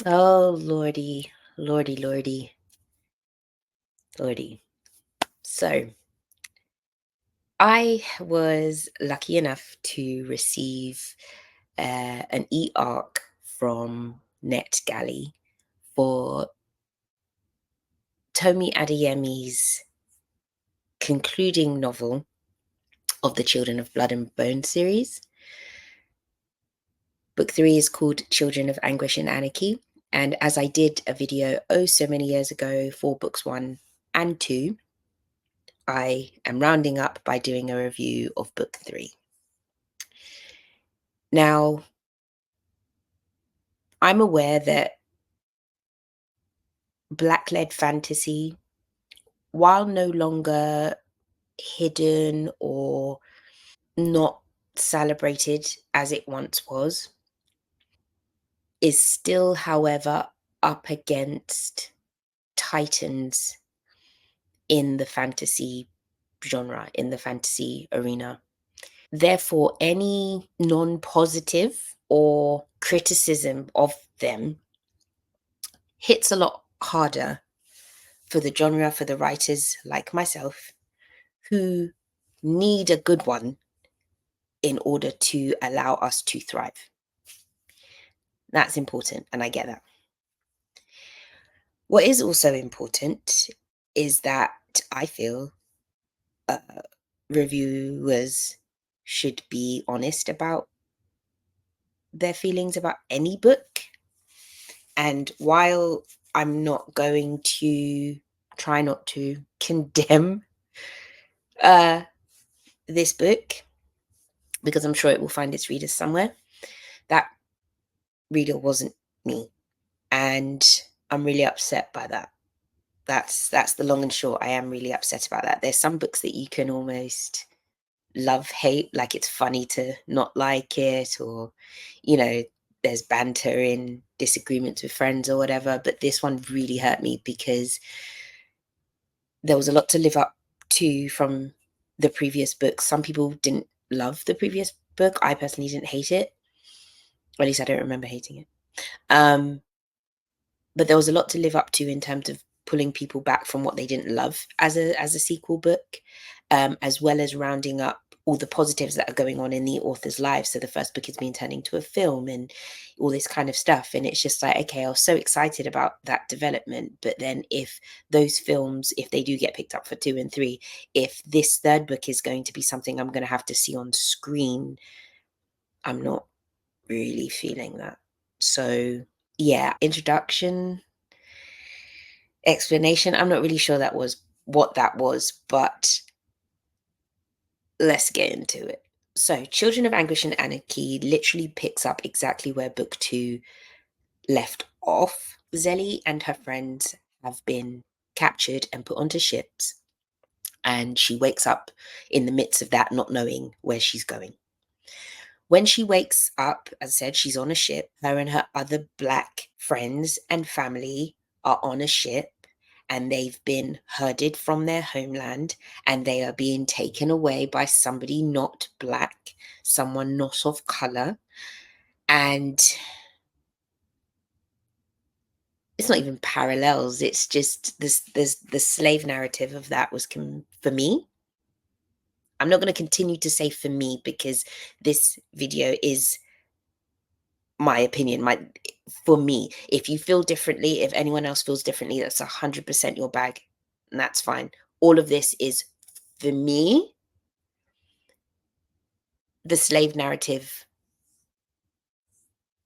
Oh, lordy, lordy, lordy, lordy. So, I was lucky enough to receive an e-arc from NetGalley for Tomi Adeyemi's concluding novel of the Children of Blood and Bone series. Book 3 is called Children of Anguish and Anarchy. And as I did a video so many years ago for books 1 and 2, I am rounding up by doing a review of book 3. Now, I'm aware that Black-led fantasy, while no longer hidden or not celebrated as it once was, is still, however, up against titans in the fantasy genre, in the fantasy arena. Therefore, any non-positive or criticism of them hits a lot harder for the genre, for the writers like myself, who need a good one in order to allow us to thrive. That's important, and I get that. What is also important is that I feel uh, reviewers should be honest about their feelings about any book. And while I'm not going to try not to condemn uh, this book, because I'm sure it will find its readers somewhere, that reader wasn't me. And I'm really upset by that. That's the long and short. I am really upset about that. There's some books that you can almost love hate, like it's funny to not like it, or there's banter in disagreements with friends or whatever, but this one really hurt me because there was a lot to live up to from the previous book. Some people didn't love the previous book. I personally didn't hate it, or at least I don't remember hating it. But there was a lot to live up to in terms of pulling people back from what they didn't love as a sequel book, as well as rounding up all the positives that are going on in the author's life. So the first book is being turned into a film and all this kind of stuff. And it's just like, okay, I was so excited about that development. But then if those films, if they do get picked up for 2 and 3, if this third book is going to be something I'm going to have to see on screen, I'm not really feeling that. So yeah, introduction, explanation. I'm not really sure that was what that was, but let's get into it. So, Children of Anguish and Anarchy literally picks up exactly where book 2 left off. Zelly and her friends have been captured and put onto ships, and she wakes up in the midst of that, not knowing where she's going. When she wakes up, as I said, she's on a ship. Her and her other Black friends and family are on a ship, and they've been herded from their homeland, and they are being taken away by somebody not Black, someone not of color. And it's not even parallels, it's just this the slave narrative of that was for me. I'm not going to continue to say for me, because this video is my opinion, for me. If you feel differently, if anyone else feels differently, that's 100% your bag, and that's fine. All of this is for me. The slave narrative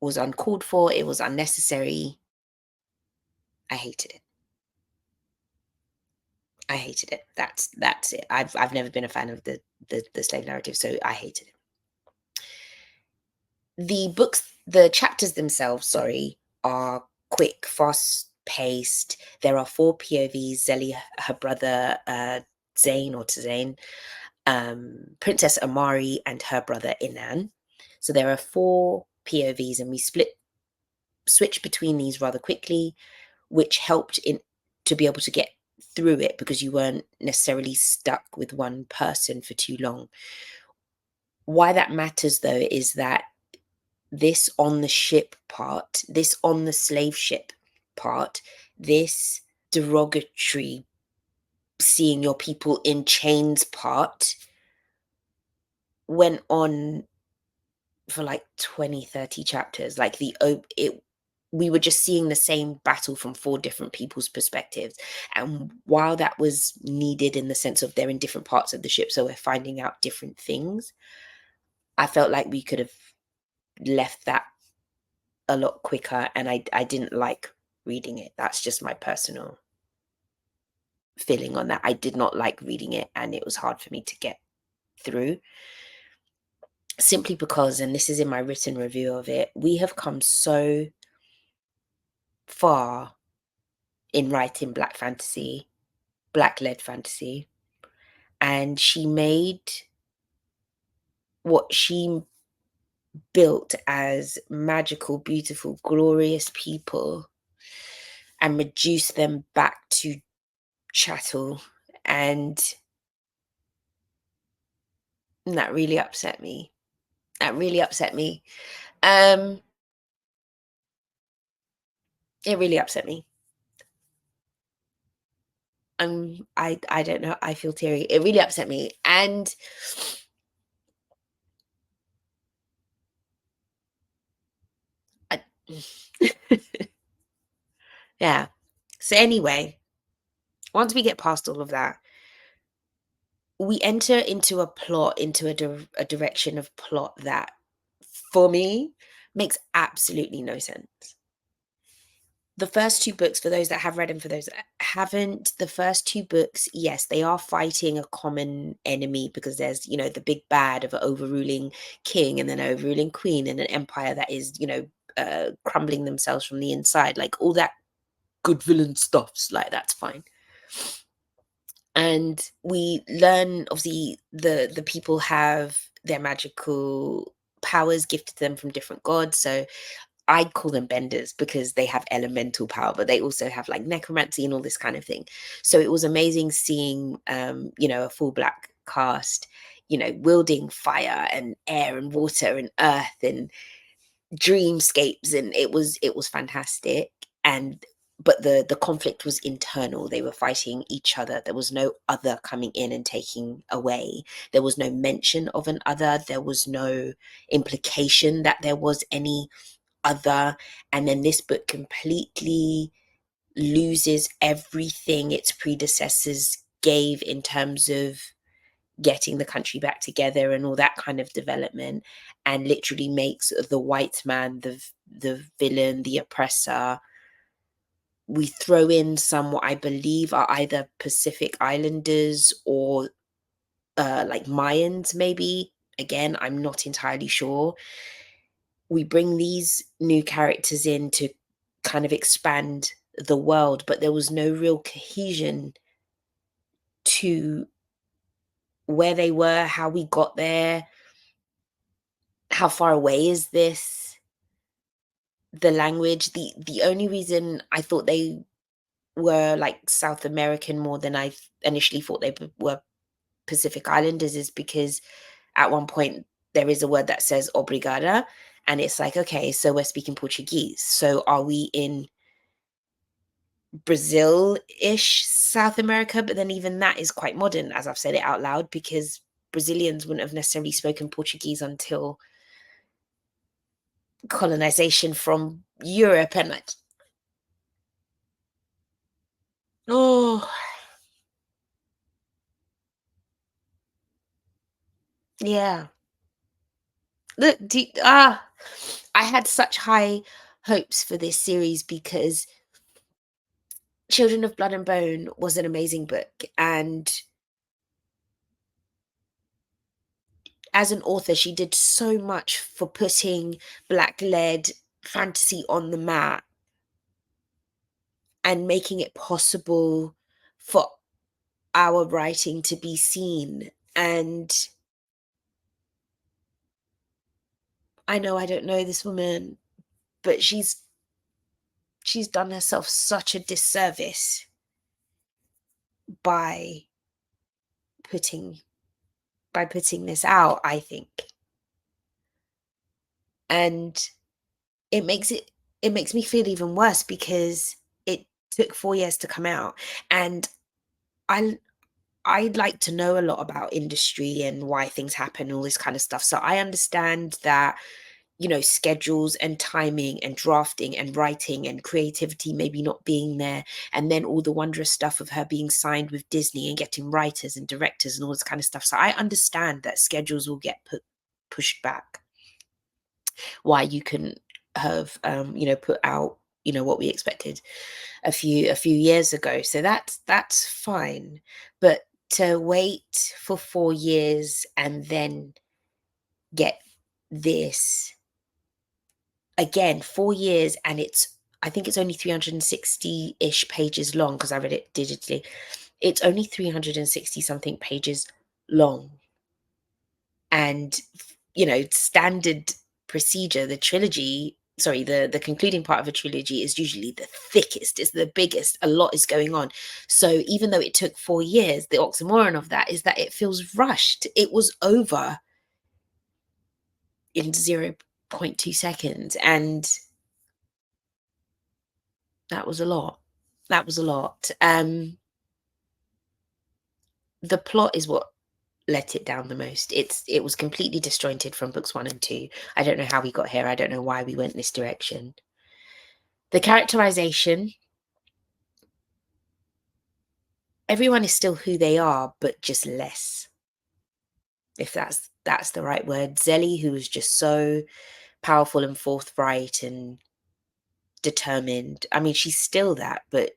was uncalled for, it was unnecessary. I hated it. I hated it. That's it. I've never been a fan of the slave narrative, so I hated it. The chapters themselves, sorry, are quick, fast paced. There are 4 POVs: Zelly, her brother Zane or Tzain, Princess Amari, and her brother Inan. So there are 4 POVs, and we switch between these rather quickly, which helped in to be able to get through it, because you weren't necessarily stuck with one person for too long. Why that matters, though, is that this on the ship part, this on the slave ship part, this derogatory seeing your people in chains part went on for like 20, 30 chapters. Like we were just seeing the same battle from four different people's perspectives. And while that was needed in the sense of they're in different parts of the ship, so we're finding out different things, I felt like we could have left that a lot quicker, and I didn't like reading it. That's just my personal feeling on that. I did not like reading it, and it was hard for me to get through, simply because, and this is in my written review of it, we have come so far in writing black fantasy, black led fantasy, and she made what she built as magical, beautiful, glorious people and reduced them back to chattel. And that really upset me. That really upset me. Um, it really upset me. I don't know. I feel teary. It really upset me, and I, yeah. So anyway, once we get past all of that, we enter into a plot, into a direction of plot that, for me, makes absolutely no sense. The first two books, for those that have read and for those that haven't, the first two books, yes, they are fighting a common enemy, because there's, the big bad of an overruling king and then an overruling queen and an empire that is, crumbling themselves from the inside, like all that good villain stuffs, like that's fine. And we learn, obviously, the people have their magical powers gifted to them from different gods. So I call them benders because they have elemental power, but they also have like necromancy and all this kind of thing. So it was amazing seeing, a full black cast, wielding fire and air and water and earth and dreamscapes, and it was fantastic. And but the conflict was internal. They were fighting each other. There was no other coming in and taking away. There was no mention of an other. There was no implication that there was any other. And then this book completely loses everything its predecessors gave in terms of getting the country back together and all that kind of development, and literally makes the white man the villain, the oppressor. We throw in some what I believe are either Pacific Islanders or like Mayans, maybe. Again, I'm not entirely sure. We bring these new characters in to kind of expand the world, but there was no real cohesion to where they were, how we got there, how far away is this, the language. The only reason I thought they were like South American more than I initially thought they were Pacific Islanders is because at one point there is a word that says obrigada, and it's like, okay, so we're speaking Portuguese. So are we in Brazil-ish South America? But then even that is quite modern, as I've said it out loud, because Brazilians wouldn't have necessarily spoken Portuguese until colonization from Europe. And like, oh, yeah. Look, I had such high hopes for this series because Children of Blood and Bone was an amazing book. And as an author, she did so much for putting black led fantasy on the map and making it possible for our writing to be seen. And I know I don't know this woman, but she's done herself such a disservice by putting by putting this out, I think. And it makes it makes me feel even worse because it took 4 years to come out, and I I'd like to know a lot about industry and why things happen and all this kind of stuff. So I understand that, schedules and timing and drafting and writing and creativity maybe not being there. And then all the wondrous stuff of her being signed with Disney and getting writers and directors and all this kind of stuff. So I understand that schedules will get pushed back. Why you couldn't have, put out, what we expected a few years ago. So that's fine. But to wait for 4 years and then get this again, 4 years, and I think it's only 360-ish pages long because I read it digitally. It's only 360 something pages long. And, standard procedure, the trilogy, sorry, the concluding part of a trilogy is usually the thickest, is the biggest, a lot is going on. So even though it took 4 years, the oxymoron of that is that it feels rushed. It was over in 0.2 seconds. And that was a lot. That was a lot. The plot is what let it down the most. It was completely disjointed from books 1 and 2. I don't know how we got here. I don't know why we went this direction. The characterization, everyone is still who they are, but just less. If that's the right word. Zelly, who was just so powerful and forthright and determined. I mean, she's still that, but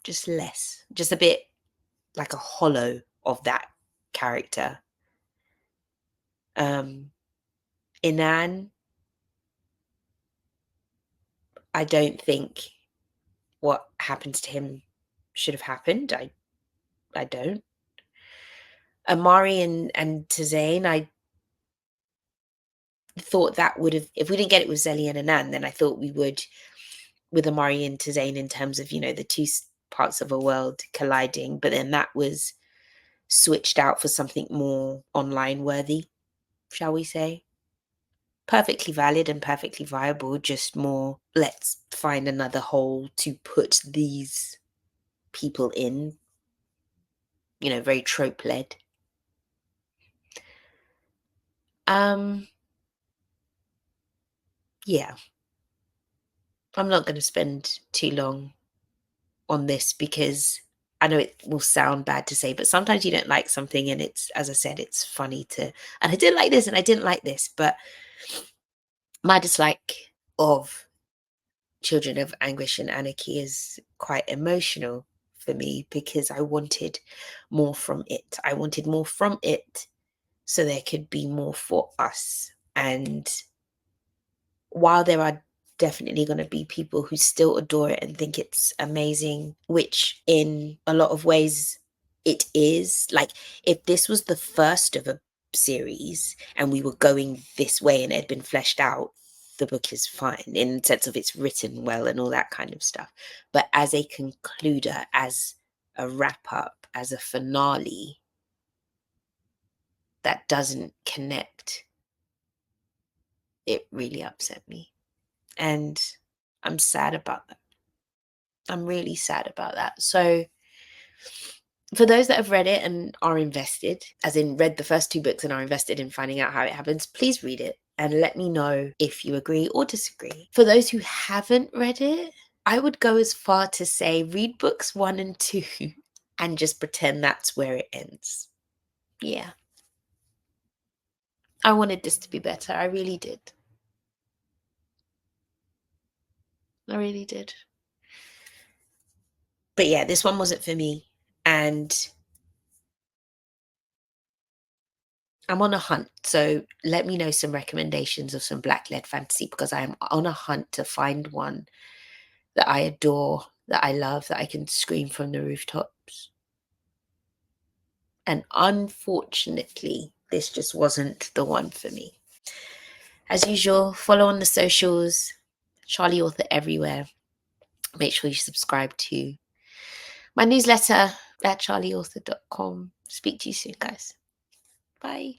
just less. Just a bit like a hollow of that character. Inan, I don't think what happens to him should have happened. I don't. Amari and Tazane, I thought that would have, if we didn't get it with Zelly and Anan, then I thought we would with Amari and Tazane in terms of, the two parts of a world colliding. But then that was switched out for something more online worthy, shall we say. Perfectly valid and perfectly viable, just more, let's find another hole to put these people in, very trope led. Yeah, I'm not going to spend too long on this because I know it will sound bad to say, but sometimes you don't like something and it's, as I said, it's funny and I didn't like this and I didn't like this, but my dislike of Children of Anguish and Anarchy is quite emotional for me because I wanted more from it. I wanted more from it so there could be more for us. And while there are definitely going to be people who still adore it and think it's amazing, which in a lot of ways it is. Like, if this was the first of a series and we were going this way and it had been fleshed out, the book is fine in the sense of it's written well and all that kind of stuff. But as a concluder, as a wrap up, as a finale, that doesn't connect, it really upset me. And I'm sad about that. I'm really sad about that. So, for those that have read it and are invested, as in read the first two books and are invested in finding out how it happens, please read it and let me know if you agree or disagree. For those who haven't read it, I would go as far to say read books 1 and 2 and just pretend that's where it ends. Yeah. I wanted this to be better. I really did. I really did. But yeah, this one wasn't for me. And I'm on a hunt. So let me know some recommendations of some black led fantasy because I am on a hunt to find one that I adore, that I love, that I can scream from the rooftops. And unfortunately, this just wasn't the one for me. As usual, follow on the socials, Charlie Author everywhere. Make sure you subscribe to my newsletter at charlieauthor.com. Speak to you soon, guys. Bye.